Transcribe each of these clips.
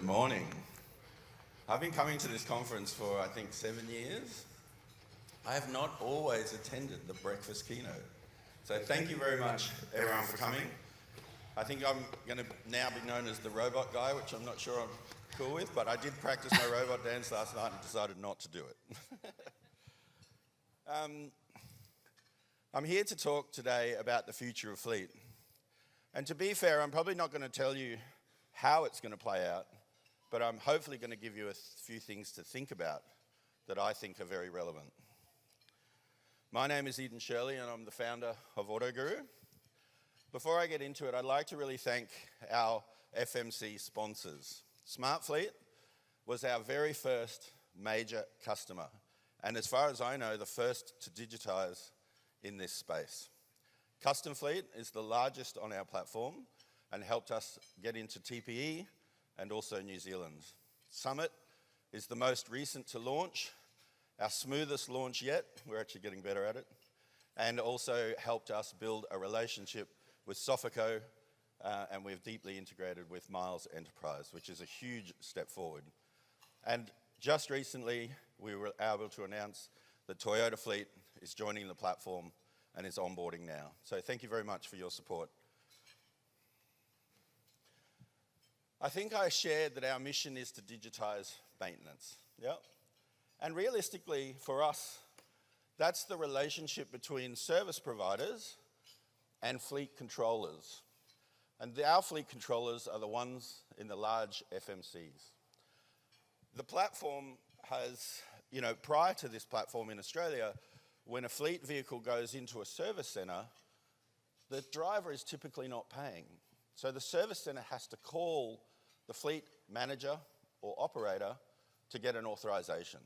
Good morning. I've been coming to this conference for, I think, 7 years. I have not always attended the breakfast keynote. So thank you very much, everyone, for coming. I think I'm going to now be known as the robot guy, which I'm not sure I'm cool with, but I did practice my robot dance last night and decided not to do it. I'm here to talk today about the future of fleet. And to be fair, I'm probably not going to tell you how it's going to play out, but I'm hopefully going to give you a few things to think about that I think are very relevant. My name is Shirley and I'm the founder of AutoGuru. Before I get into it, I'd like to really thank our FMC sponsors. Smart Fleet was our very first major customer, and as far as I know, the first to digitise in this space. Custom Fleet is the largest on our platform and helped us get into TPE and also New Zealand. Summit is the most recent to launch, our smoothest launch yet. We're actually getting better at it. And also helped us build a relationship with Sofico, and we've deeply integrated with Miles Enterprise, which is a huge step forward. And just recently, we were able to announce that Toyota Fleet is joining the platform and is onboarding now. So thank you very much for your support. I think I shared that our mission is to digitise maintenance. Yep. And realistically, for us, that's the relationship between service providers and fleet controllers. And our fleet controllers are the ones in the large FMCs. The platform has, prior to this platform in Australia, when a fleet vehicle goes into a service centre, the driver is typically not paying. So the service centre has to call the fleet manager or operator to get an authorisation.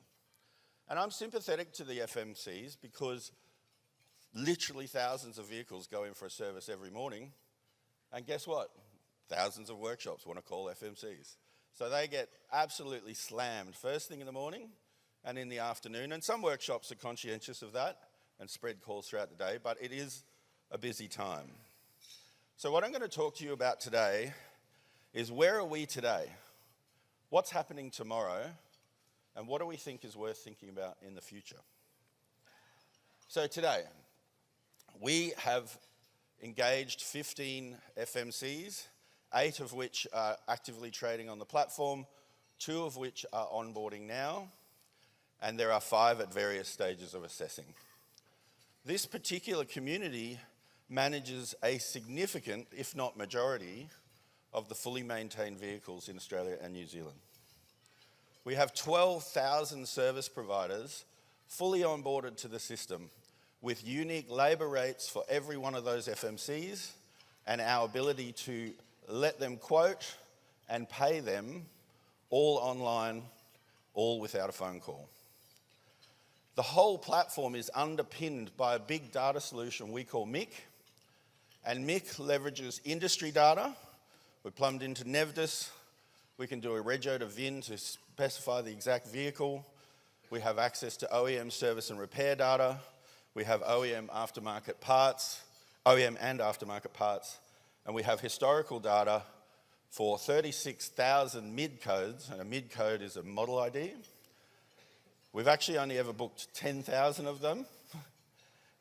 And I'm sympathetic to the FMCs because literally thousands of vehicles go in for a service every morning. And guess what? Thousands of workshops want to call FMCs. So they get absolutely slammed first thing in the morning and in the afternoon. And some workshops are conscientious of that and spread calls throughout the day, but it is a busy time. So what I'm going to talk to you about today is where are we today? What's happening tomorrow? And what do we think is worth thinking about in the future? So today, we have engaged 15 FMCs, 8 of which are actively trading on the platform, 2 of which are onboarding now, and there are 5 at various stages of assessing. This particular community manages a significant, if not majority, of the fully maintained vehicles in Australia and New Zealand. We have 12,000 service providers fully onboarded to the system with unique labour rates for every one of those FMCs and our ability to let them quote and pay them all online, all without a phone call. The whole platform is underpinned by a big data solution we call MIC, and MIC leverages industry data. We're plumbed into Nevdis. We can do a rego to VIN to specify the exact vehicle. We have access to OEM service and repair data. We have OEM and aftermarket parts, and we have historical data for 36,000 MID codes, and a MID code is a model ID. We've actually only ever booked 10,000 of them.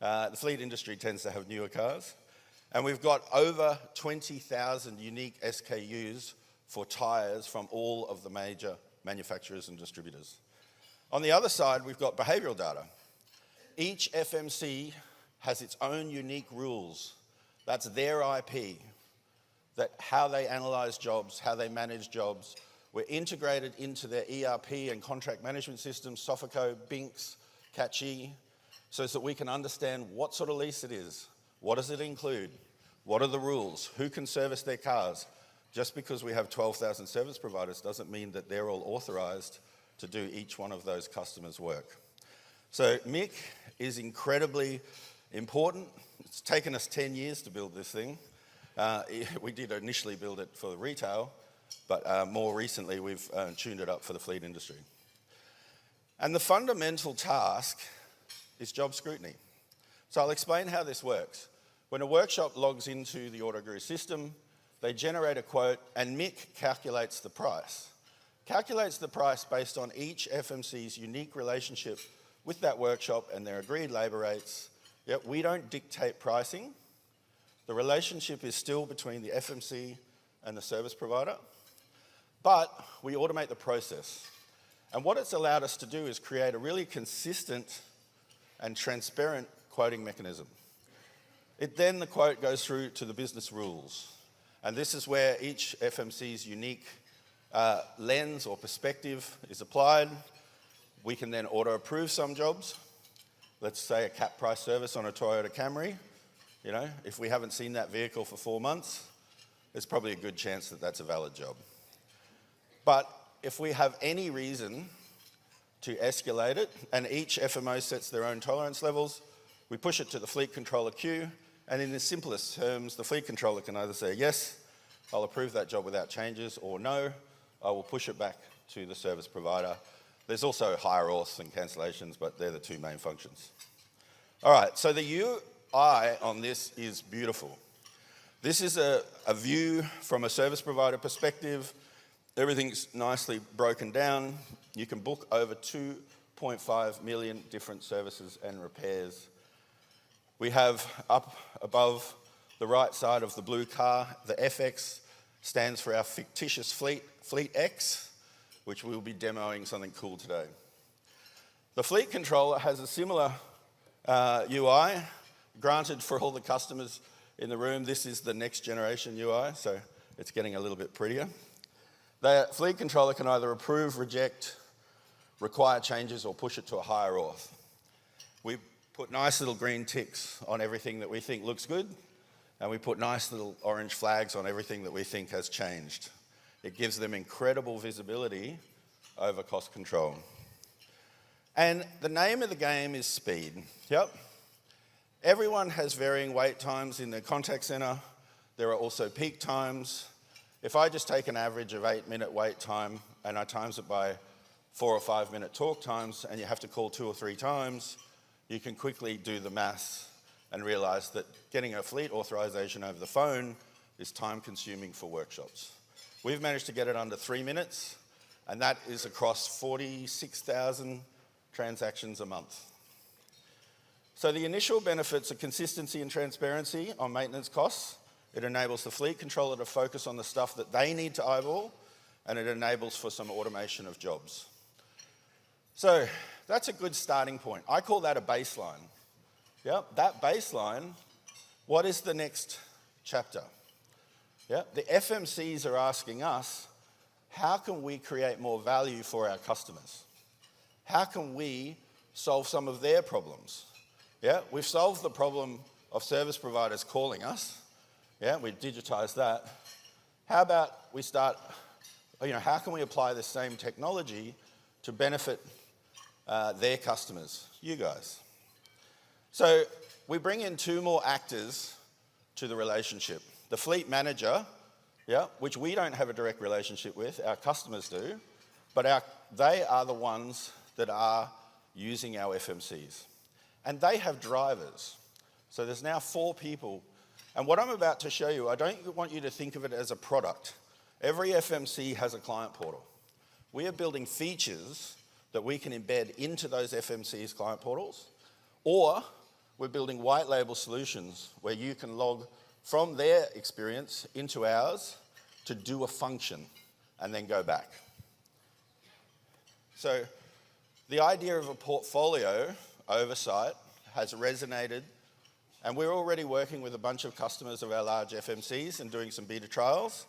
The fleet industry tends to have newer cars. And we've got over 20,000 unique SKUs for tyres from all of the major manufacturers and distributors. On the other side, we've got behavioural data. Each FMC has its own unique rules. That's their IP, that how they analyse jobs, how they manage jobs. We're integrated into their ERP and contract management systems, Sofico, Binks, Catchy, so that we can understand what sort of lease it is. What does it include? What are the rules? Who can service their cars? Just because we have 12,000 service providers doesn't mean that they're all authorised to do each one of those customers' work. So MIC is incredibly important. It's taken us 10 years to build this thing. We did initially build it for the retail, but more recently we've tuned it up for the fleet industry. And the fundamental task is job scrutiny. So I'll explain how this works. When a workshop logs into the AutoGuru system, they generate a quote and MIC calculates the price. calculates the price based on each FMC's unique relationship with that workshop and their agreed labour rates. Yet we don't dictate pricing. The relationship is still between the FMC and the service provider, but we automate the process. And what it's allowed us to do is create a really consistent and transparent quoting mechanism. Then the quote goes through to the business rules. And this is where each FMC's unique lens or perspective is applied. We can then auto-approve some jobs. Let's say a cap price service on a Toyota Camry. You know, if we haven't seen that vehicle for 4 months, there's probably a good chance that that's a valid job. But if we have any reason to escalate it, and each FMO sets their own tolerance levels, we push it to the fleet controller queue, and in the simplest terms, the fleet controller can either say, yes, I'll approve that job without changes, or no, I will push it back to the service provider. There's also higher auths and cancellations, but they're the two main functions. All right, so the UI on this is beautiful. This is a view from a service provider perspective. Everything's nicely broken down. You can book over 2.5 million different services and repairs. We have up above the right side of the blue car, the FX stands for our fictitious fleet, Fleet X, which we'll be demoing something cool today. The fleet controller has a similar UI. Granted, for all the customers in the room, this is the next generation UI, so it's getting a little bit prettier. The fleet controller can either approve, reject, require changes, or push it to a higher auth. We put nice little green ticks on everything that we think looks good, and we put nice little orange flags on everything that we think has changed. It gives them incredible visibility over cost control. And the name of the game is speed. Yep. Everyone has varying wait times in their contact centre. There are also peak times. If I just take an average of 8-minute wait time and I times it by 4 or 5 minute talk times, and you have to call 2 or 3 times, you can quickly do the maths and realise that getting a fleet authorisation over the phone is time consuming for workshops. We've managed to get it under 3 minutes, and that is across 46,000 transactions a month. So the initial benefits are consistency and transparency on maintenance costs. It enables the fleet controller to focus on the stuff that they need to eyeball, and it enables for some automation of jobs. So that's a good starting point. I call that a baseline. Yep, that baseline, what is the next chapter? Yep, the FMCs are asking us, how can we create more value for our customers? How can we solve some of their problems? Yeah, we've solved the problem of service providers calling us. Yeah, we digitise that. How about we start, how can we apply the same technology to benefit their customers, you guys? So we bring in 2 more actors to the relationship. The fleet manager, which we don't have a direct relationship with, our customers do, but they are the ones that are using our FMCs. And they have drivers. So there's now 4 people. And what I'm about to show you, I don't want you to think of it as a product. Every FMC has a client portal. We are building features that we can embed into those FMC's client portals, or we're building white label solutions where you can log from their experience into ours to do a function and then go back. So the idea of a portfolio oversight has resonated, and we're already working with a bunch of customers of our large FMCs and doing some beta trials.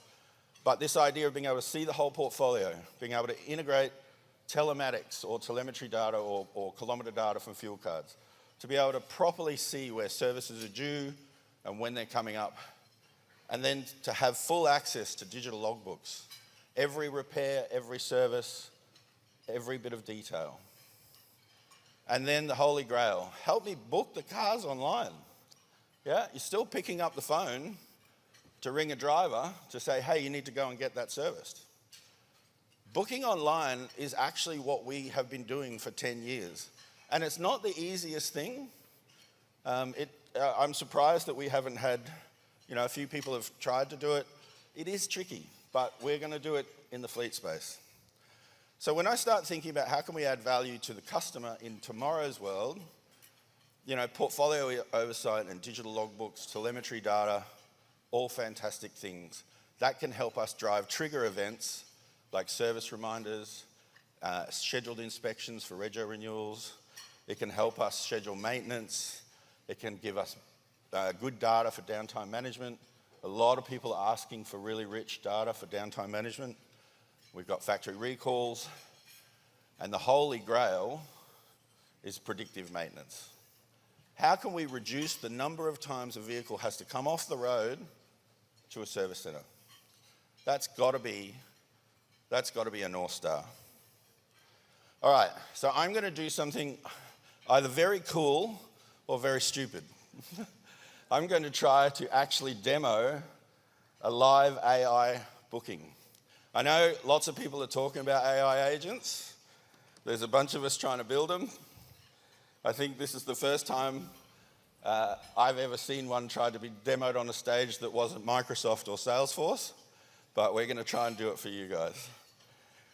But this idea of being able to see the whole portfolio, being able to integrate telematics or telemetry data or kilometre data from fuel cards, to be able to properly see where services are due and when they're coming up, and then to have full access to digital logbooks, every repair, every service, every bit of detail. And then the holy grail, help me book the cars online. Yeah, you're still picking up the phone to ring a driver to say, hey, you need to go and get that serviced. Booking online is actually what we have been doing for 10 years. And it's not the easiest thing. I'm surprised that we haven't had, a few people have tried to do it. It is tricky, but we're going to do it in the fleet space. So when I start thinking about how can we add value to the customer in tomorrow's world, portfolio oversight and digital logbooks, telemetry data, all fantastic things. That can help us drive trigger events like service reminders, scheduled inspections for rego renewals. It can help us schedule maintenance. It can give us good data for downtime management. A lot of people are asking for really rich data for downtime management. We've got factory recalls. And the holy grail is predictive maintenance. How can we reduce the number of times a vehicle has to come off the road to a service centre? That's got to be a North Star. All right, so I'm going to do something either very cool or very stupid. I'm going to try to actually demo a live AI booking. I know lots of people are talking about AI agents. There's a bunch of us trying to build them. I think this is the first time I've ever seen one try to be demoed on a stage that wasn't Microsoft or Salesforce, but we're going to try and do it for you guys.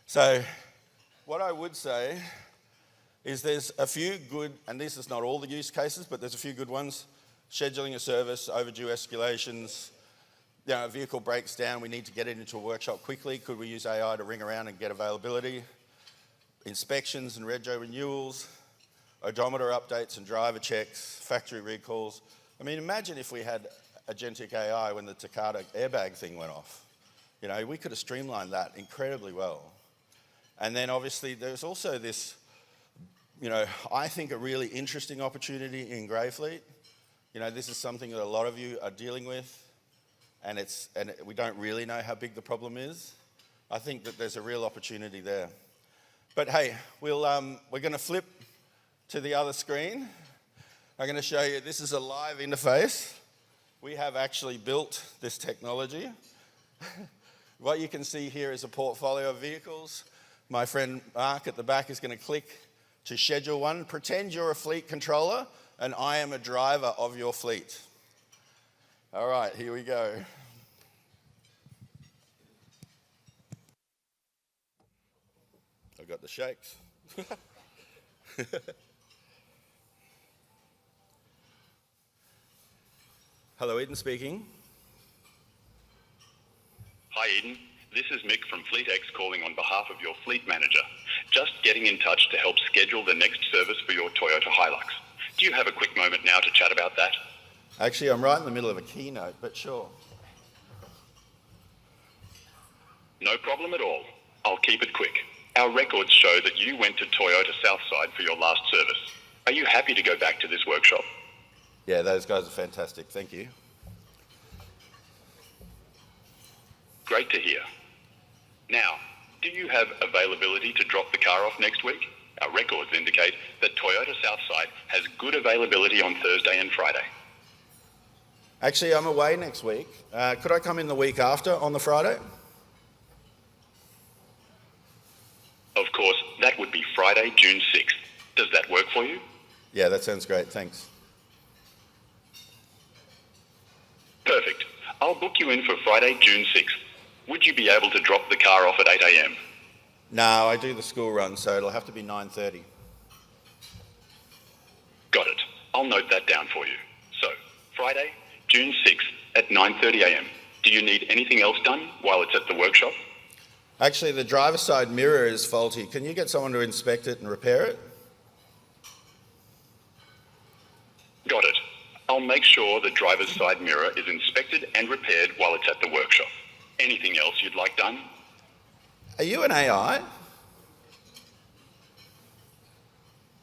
So what I would say is there's a few good, and this is not all the use cases, but there's a few good ones. Scheduling a service, overdue escalations, a vehicle breaks down, we need to get it into a workshop quickly. Could we use AI to ring around and get availability? Inspections and rego renewals, odometer updates and driver checks, factory recalls. I mean, imagine if we had agentic AI when the Takata airbag thing went off. We could have streamlined that incredibly well. And then obviously there's also this, I think a really interesting opportunity in grey fleet. This is something that a lot of you are dealing with, and we don't really know how big the problem is. I think that there's a real opportunity there. But hey, we're going to flip to the other screen. I'm going to show you, this is a live interface. We have actually built this technology. What you can see here is a portfolio of vehicles. My friend Mark at the back is going to click to schedule one. Pretend you're a fleet controller and I am a driver of your fleet. All right, here we go. I've got the shakes. Hello, Eden speaking. Hi Eden, this is Mick from FleetX calling on behalf of your fleet manager. Just getting in touch to help schedule the next service for your Toyota Hilux. Do you have a quick moment now to chat about that? Actually, I'm right in the middle of a keynote, but sure. No problem at all. I'll keep it quick. Our records show that you went to Toyota Southside for your last service. Are you happy to go back to this workshop? Yeah, those guys are fantastic. Thank you. Great to hear. Now, do you have availability to drop the car off next week? Our records indicate that Toyota Southside has good availability on Thursday and Friday. Actually, I'm away next week. Could I come in the week after on the Friday? Of course, that would be Friday, June 6th. Does that work for you? Yeah, that sounds great. Thanks. Perfect. I'll book you in for Friday, June 6th. Would you be able to drop the car off at 8 a.m? No, I do the school run, so it'll have to be 9:30. Got it. I'll note that down for you. So, Friday, June 6th at 9:30 a.m. Do you need anything else done while it's at the workshop? Actually, the driver's side mirror is faulty. Can you get someone to inspect it and repair it? Got it. I'll make sure the driver's side mirror is inspected and repaired while it's at the workshop. Anything else you'd like done? Are you an AI?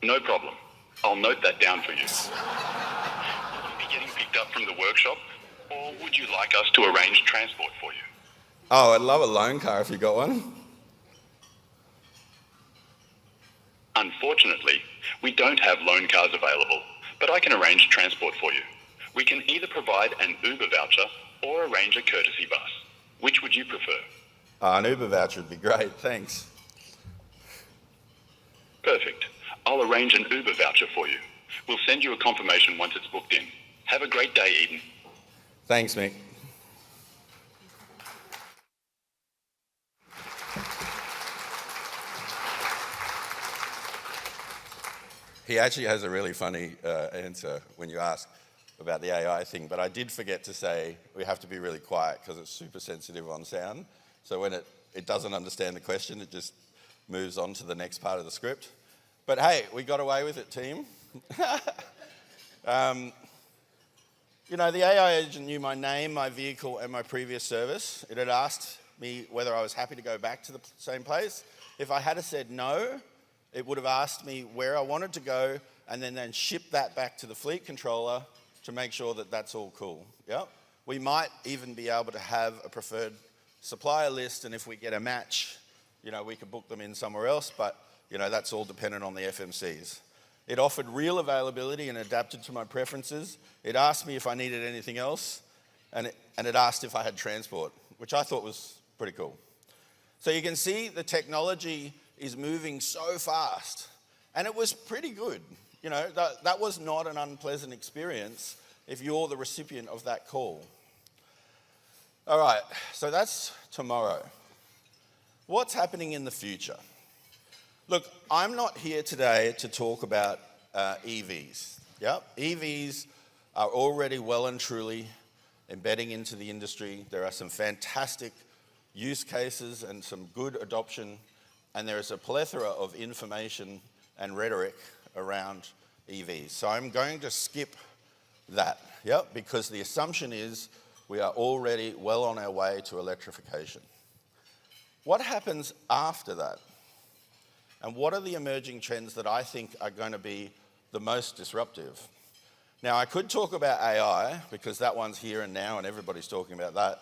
No problem. I'll note that down for you. Will you be getting picked up from the workshop, or would you like us to arrange transport for you? Oh, I'd love a loan car if you got one. Unfortunately, we don't have loan cars available, but I can arrange transport for you. We can either provide an Uber voucher or arrange a courtesy bus. Which would you prefer? An Uber voucher would be great, thanks. Perfect. I'll arrange an Uber voucher for you. We'll send you a confirmation once it's booked in. Have a great day, Eden. Thanks, Mick. He actually has a really funny answer when you ask about the AI thing, but I did forget to say we have to be really quiet because it's super sensitive on sound. So when it doesn't understand the question, it just moves on to the next part of the script. But hey, we got away with it, team. You know, the AI agent knew my name, my vehicle, and my previous service. It had asked me whether I was happy to go back to the same place. If I had said no, it would have asked me where I wanted to go and then ship that back to the fleet controller to make sure that that's all cool. Yep. We might even be able to have a preferred supplier list, and if we get a match, you know, we could book them in somewhere else, but you know, that's all dependent on the FMCs. It offered real availability and adapted to my preferences. It asked me if I needed anything else, and it asked if I had transport, which I thought was pretty cool. So you can see the technology is moving so fast, and it was pretty good. You know, that was not an unpleasant experience if you're the recipient of that call. All right, so that's tomorrow. What's happening in the future? Look, I'm not here today to talk about EVs. Yep, EVs are already well and truly embedding into the industry. There are some fantastic use cases and some good adoption, and there is a plethora of information and rhetoric around EVs. So I'm going to skip that, yep, because the assumption is we are already well on our way to electrification. What happens after that? And what are the emerging trends that I think are going to be the most disruptive? Now, I could talk about AI, because that one's here and now and everybody's talking about that.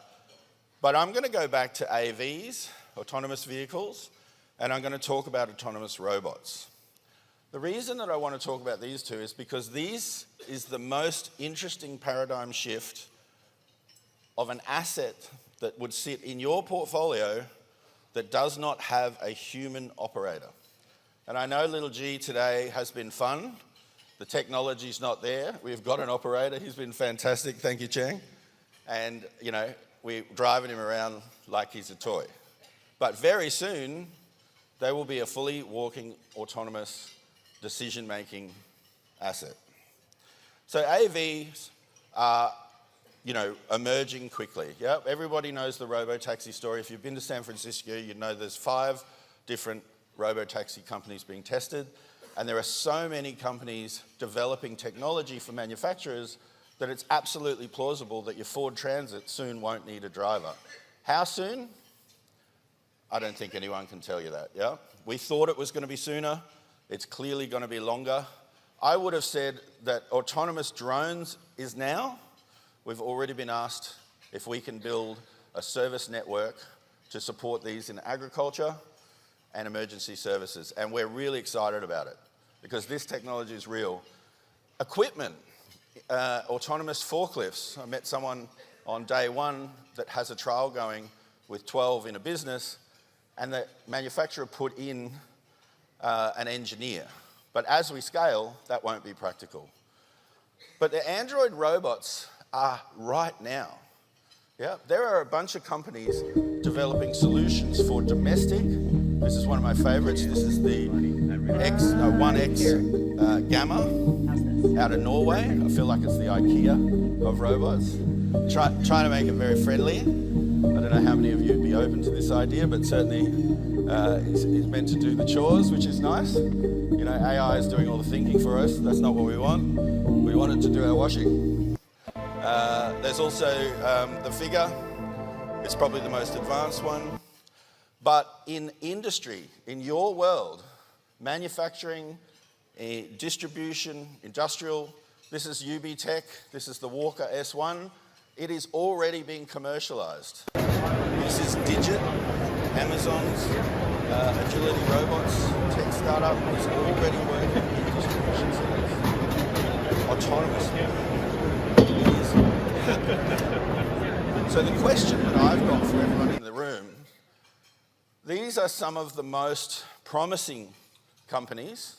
But I'm going to go back to AVs, autonomous vehicles, and I'm going to talk about autonomous robots. The reason that I want to talk about these two is because this is the most interesting paradigm shift of an asset that would sit in your portfolio that does not have a human operator. And I know little G today has been fun. The technology's not there. We've got an operator. He's been fantastic. Thank you, Cheng. And, you know, we're driving him around like he's a toy. But very soon, they will be a fully walking, autonomous, decision-making asset. So AVs are, you know, emerging quickly. Yep, everybody knows the robo-taxi story. If you've been to San Francisco, you know there's 5 different robo-taxi companies being tested, and there are so many companies developing technology for manufacturers that it's absolutely plausible that your Ford Transit soon won't need a driver. How soon? I don't think anyone can tell you that, yeah? We thought it was going to be sooner. It's clearly going to be longer. I would have said that autonomous drones is now. We've already been asked if we can build a service network to support these in agriculture and emergency services, and we're really excited about it because this technology is real. Equipment, autonomous forklifts. I met someone on day one that has a trial going with 12 in a business, and the manufacturer put in an engineer. But as we scale, that won't be practical. But the Android robots are right now. Yeah, there are a bunch of companies developing solutions for domestic. This is one of my favorites. This is the 1X Gamma out of Norway. I feel like it's the IKEA of robots. Trying to make it very friendly. I don't know how many of you would be open to this idea, but certainly it's meant to do the chores, which is nice. You know, AI is doing all the thinking for us. That's not what we want. We want it to do our washing. There's also the Figure. It's probably the most advanced one. But in industry, in your world, manufacturing, distribution, industrial, this is UB Tech, this is the Walker S1. It is already being commercialized. This is Digit, Amazon's agility robots tech startup is already working in distribution centers. Autonomous. So the question that I've got for everyone in the room, these are some of the most promising companies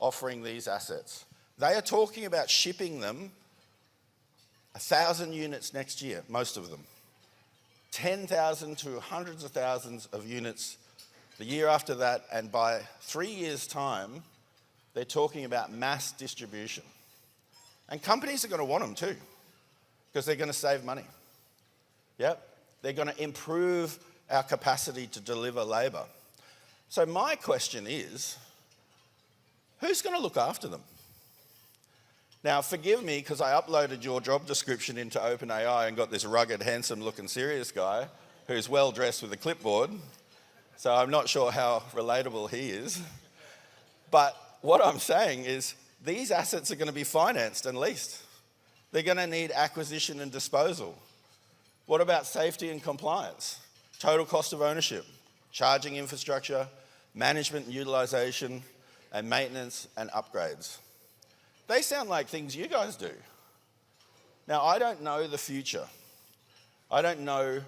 offering these assets. They are talking about shipping them 1,000 units next year, most of them. 10,000 to hundreds of thousands of units the year after that, and by 3 years' time, they're talking about mass distribution. And companies are going to want them too, because they're going to save money. Yep, they're going to improve our capacity to deliver labour. So my question is, who's going to look after them? Now, forgive me, because I uploaded your job description into OpenAI and got this rugged, handsome-looking, serious guy who's well-dressed with a clipboard. So I'm not sure how relatable he is. But what I'm saying is these assets are going to be financed and leased. They're going to need acquisition and disposal. What about safety and compliance? Total cost of ownership, charging infrastructure, management and utilisation, and maintenance and upgrades. They sound like things you guys do. Now, I don't know the future. I don't know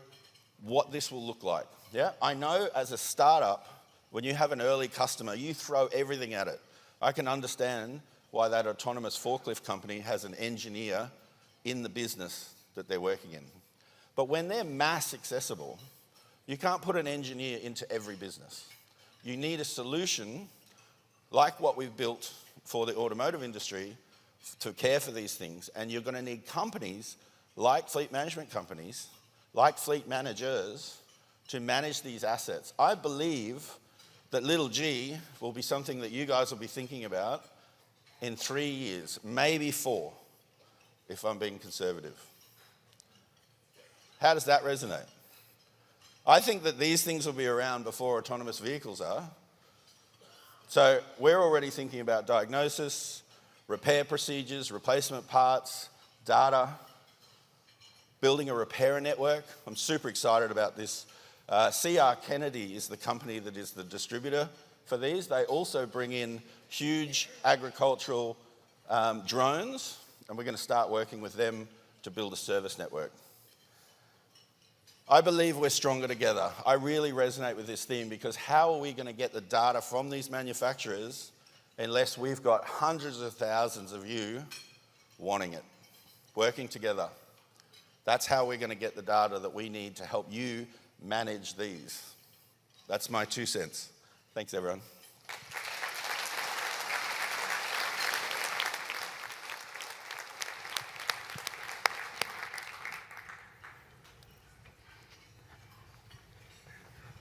what this will look like. Yeah, I know as a startup, when you have an early customer, you throw everything at it. I can understand why that autonomous forklift company has an engineer in the business that they're working in. But when they're mass accessible, you can't put an engineer into every business. You need a solution like what we've built for the automotive industry to care for these things. And you're going to need companies like fleet management companies, like fleet managers, to manage these assets. I believe that little g will be something that you guys will be thinking about in 3 years, maybe 4, if I'm being conservative. How does that resonate? I think that these things will be around before autonomous vehicles are. So we're already thinking about diagnosis, repair procedures, replacement parts, data, building a repair network. I'm super excited about this. CR Kennedy is the company that is the distributor for these. They also bring in huge agricultural drones, and we're going to start working with them to build a service network. I believe we're stronger together. I really resonate with this theme, because how are we going to get the data from these manufacturers unless we've got hundreds of thousands of you wanting it, working together? That's how we're going to get the data that we need to help you manage these. That's my 2 cents. Thanks, everyone.